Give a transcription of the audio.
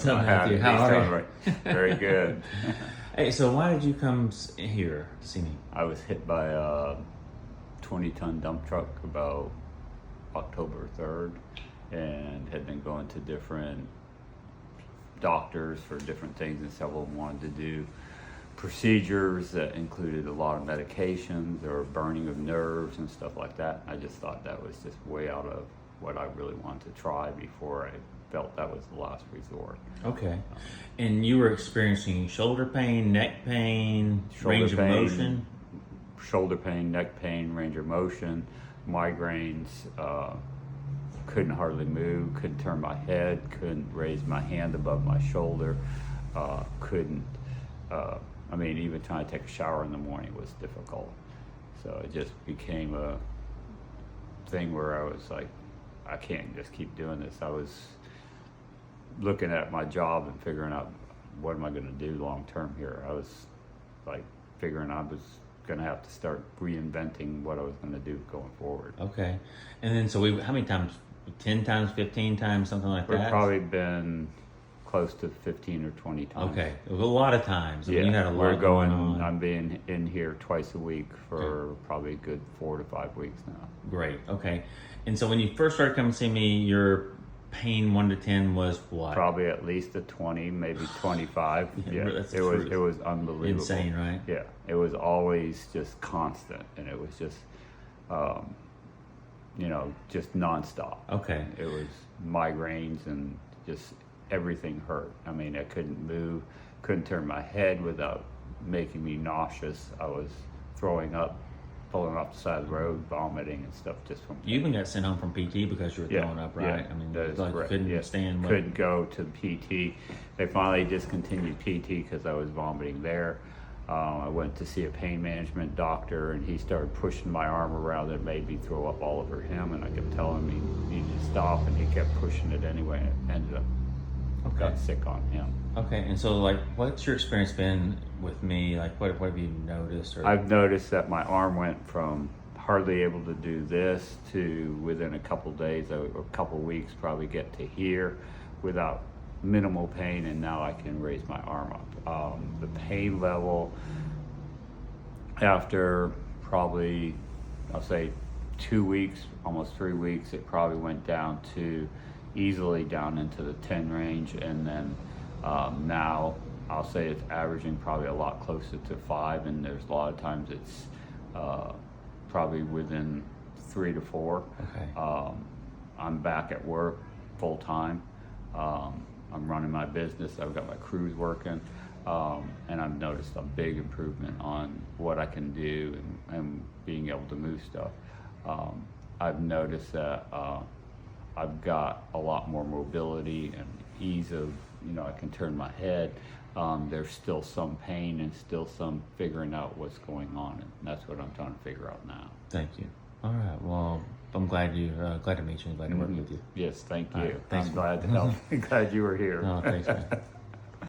So Matthew, how are you? Right. Very good. Hey, so why did you come here to see me? I was hit by a 20-ton dump truck about October 3rd and had been going to different doctors for different things, and several of them wanted to do procedures that included a lot of medications or burning of nerves and stuff like that. I just thought that was just way out of what I really wanted to try before I felt that was the last resort. Okay. And you were experiencing shoulder pain, neck pain, range of motion? Shoulder pain, neck pain, range of motion, migraines, couldn't hardly move, couldn't turn my head, couldn't raise my hand above my shoulder, even trying to take a shower in the morning was difficult. So it just became a thing where I was like, I can't just keep doing this. I was looking at my job and figuring out what am I going to do long term here. I was like figuring I was going to have to start reinventing what I was going to do going forward. Okay. And then so how many times? 10 times, 15 times, something like that? We've probably been close to 15 or 20 times. Okay. It was a lot of times. I mean, you had a lot we're going on. I'm being in here twice a week for probably a good 4 to 5 weeks now. Great. Okay. And so when you first started coming to see me, your pain 1 to 10 was what? Probably at least a 20, maybe 25. Yeah, it was unbelievable. Insane, right? Yeah, it was always just constant, and it was just, just nonstop. Okay. It was migraines and just everything hurt. I mean, I couldn't move, couldn't turn my head without making me nauseous. I was throwing up, pulling off the side of the road, vomiting and stuff just from. You even got sent home from PT because you were throwing up, right? Yeah, I mean, that is like correct. couldn't stand. Couldn't go to PT. They finally discontinued PT because I was vomiting there. I went to see a pain management doctor, and he started pushing my arm around. It made me throw up all over him, and I kept telling him he needed to stop, and he kept pushing it anyway, and it ended up got sick on him. Okay, and so like, what's your experience been with me? Like, what have you noticed? I've noticed that my arm went from hardly able to do this to within a couple days or a couple weeks probably get to here without minimal pain, and now I can raise my arm up. The pain level after probably, I'll say 2 weeks, almost 3 weeks, it probably went down to easily down into the 10 range, and then now I'll say it's averaging probably a lot closer to 5, and there's a lot of times it's probably within 3 to 4. Okay. I'm back at work full time. I'm running my business. I've got my crews working, and I've noticed a big improvement on what I can do and being able to move stuff. I've noticed that I've got a lot more mobility and ease of, I can turn my head. There's still some pain and still some figuring out what's going on, and that's what I'm trying to figure out now. Thank you. All right. Well, I'm glad to meet you and glad to work with you. Yes, thank you. Right, thanks. I'm glad to help. Glad you were here. No, thanks, man.